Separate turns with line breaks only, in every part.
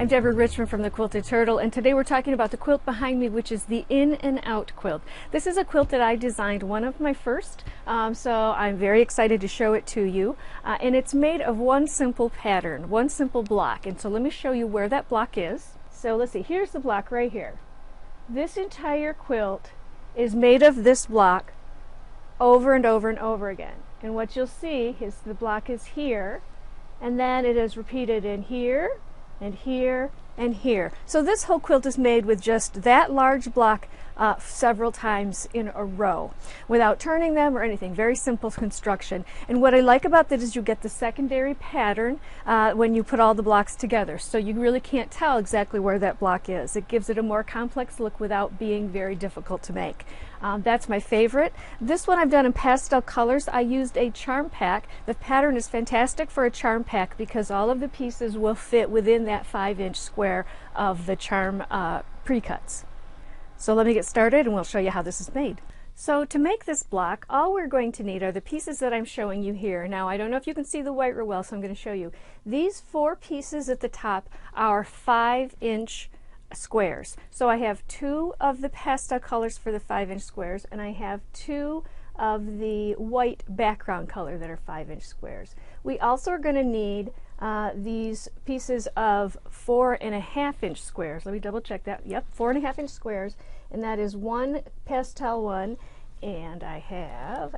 I'm Deborah Richmond from the Quilted Turtle, and today we're talking about the quilt behind me, which is the In and Out quilt. This is a quilt that I designed, one of my first, so I'm very excited to show it to you. And it's made of one simple pattern, one simple block. And so let me show you where that block is. So let's see, here's the block right here. This entire quilt is made of this block over and over and over again. And what you'll see is the block is here, and then it is repeated in here, and here, and here. So this whole quilt is made with just that large block several times in a row without turning them or anything. Very simple construction. And what I like about that is you get the secondary pattern when you put all the blocks together. So you really can't tell exactly where that block is. It gives it a more complex look without being very difficult to make. That's my favorite. This one I've done in pastel colors. I used a charm pack. The pattern is fantastic for a charm pack because all of the pieces will fit within that 5-inch square of the charm pre-cuts. So let me get started and we'll show you how this is made. So to make this block, all we're going to need are the pieces that I'm showing you here. Now I don't know if you can see the white real well, so I'm going to show you. These 4 pieces at the top are 5-inch squares. So I have 2 of the pastel colors for the 5-inch squares, and I have 2 of the white background color that are 5-inch squares. We also are going to need these pieces of 4.5-inch squares. Let me double check that. Yep, 4.5-inch squares, and that is 1 pastel one, and I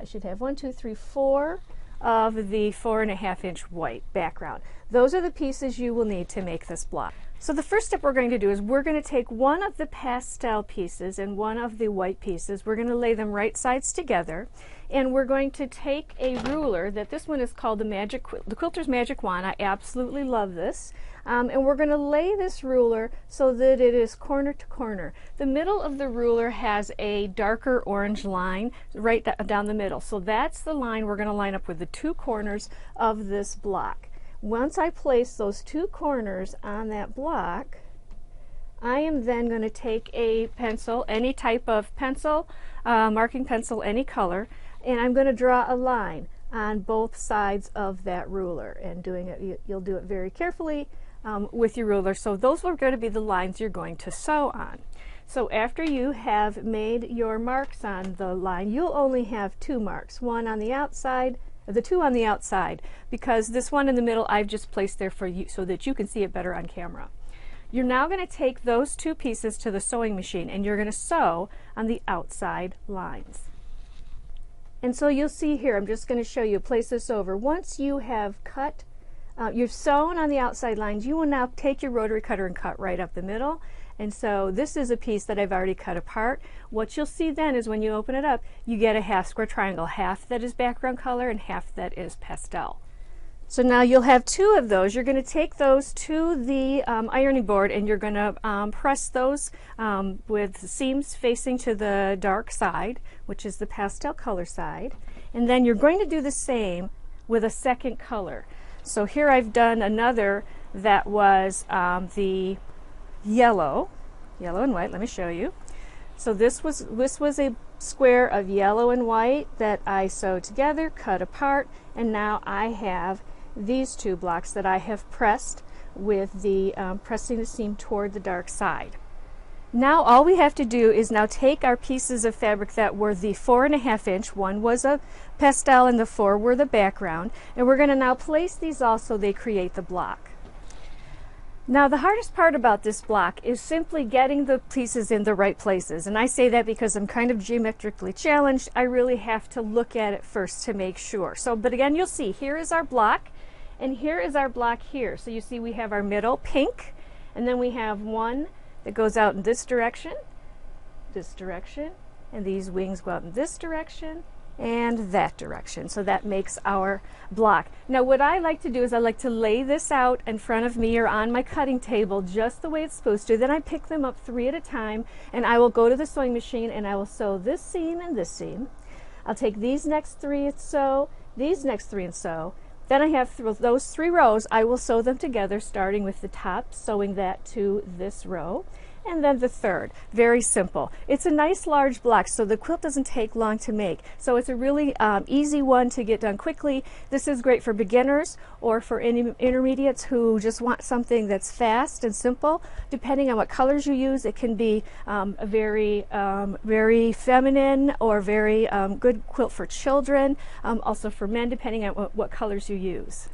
should have 1, 2, 3, 4 of the 4.5-inch white background. Those are the pieces you will need to make this block. So the first step we're going to do is we're going to take one of the pastel pieces and one of the white pieces. We're going to lay them right sides together, and we're going to take a ruler. That this one is called the Quilter's Magic Wand. I absolutely love this. And we're going to lay this ruler so that it is corner to corner. The middle of the ruler has a darker orange line right down the middle. So that's the line we're going to line up with the 2 corners of this block. Once I place those 2 corners on that block, I am then going to take a pencil, any type of pencil, marking pencil, any color, and I'm going to draw a line on both sides of that ruler. And doing it, you'll do it very carefully with your ruler. So those are going to be the lines you're going to sew on. So after you have made your marks on the line, you'll only have 2 marks, one on the outside, the 2 on the outside, because this one in the middle I've just placed there for you so that you can see it better on camera. You're now going to take those 2 pieces to the sewing machine and you're going to sew on the outside lines. And so you'll see here, I'm just going to show you, place this over. Once you have cut, you've sewn on the outside lines, you will now take your rotary cutter and cut right up the middle. And so this is a piece that I've already cut apart. What you'll see then is when you open it up, you get a half square triangle, half that is background color and half that is pastel. So now you'll have 2 of those. You're going to take those to the ironing board and you're going to press those with seams facing to the dark side, which is the pastel color side. And then you're going to do the same with a second color. So here I've done another that was the yellow and white. Let me show you. So this was a square of yellow and white that I sewed together, cut apart, and now I have these 2 blocks that I have pressed with the pressing the seam toward the dark side. Now all we have to do is now take our pieces of fabric that were the 4.5-inch, one was a pastel and the 4 were the background, and we're going to now place these all so they create the block. Now the hardest part about this block is simply getting the pieces in the right places, and I say that because I'm kind of geometrically challenged. I really have to look at it first to make sure. So, but again, you'll see here is our block and here is our block here. So you see we have our middle pink, and then we have one that goes out in this direction, and these wings go out in this direction and that direction. So that makes our block. Now what I like to do is I like to lay this out in front of me or on my cutting table just the way it's supposed to. Then I pick them up 3 at a time and I will go to the sewing machine and I will sew this seam and this seam. I'll take these next 3 and sew, these next 3 and sew. Then I have those 3 rows, I will sew them together starting with the top, sewing that to this row. and then the third. Very simple. It's a nice large block, so the quilt doesn't take long to make. So it's a really easy one to get done quickly. This is great for beginners or for intermediates who just want something that's fast and simple. Depending on what colors you use, it can be a very feminine or very good quilt for children, also for men, depending on what colors you use.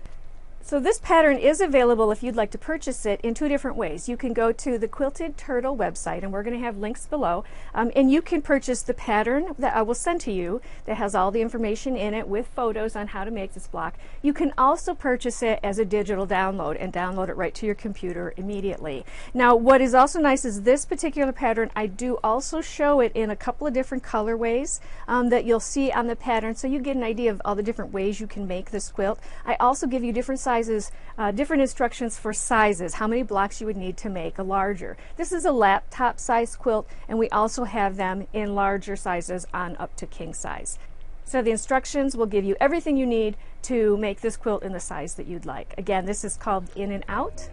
So this pattern is available if you'd like to purchase it in two different ways. You can go to the Quilted Turtle website, and we're going to have links below, and you can purchase the pattern that I will send to you that has all the information in it with photos on how to make this block. You can also purchase it as a digital download and download it right to your computer immediately. Now, what is also nice is this particular pattern, I do also show it in a couple of different colorways that you'll see on the pattern, so you get an idea of all the different ways you can make this quilt. I also give you different sizes, different instructions for sizes, how many blocks you would need to make a larger. This is a laptop size quilt, and we also have them in larger sizes on up to king size. So the instructions will give you everything you need to make this quilt in the size that you'd like. Again, this is called In and Out,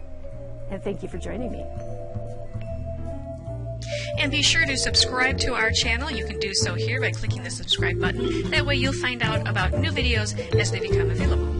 and thank you for joining me. And be sure to subscribe to our channel. You can do so here by clicking the subscribe button. That way you'll find out about new videos as they become available.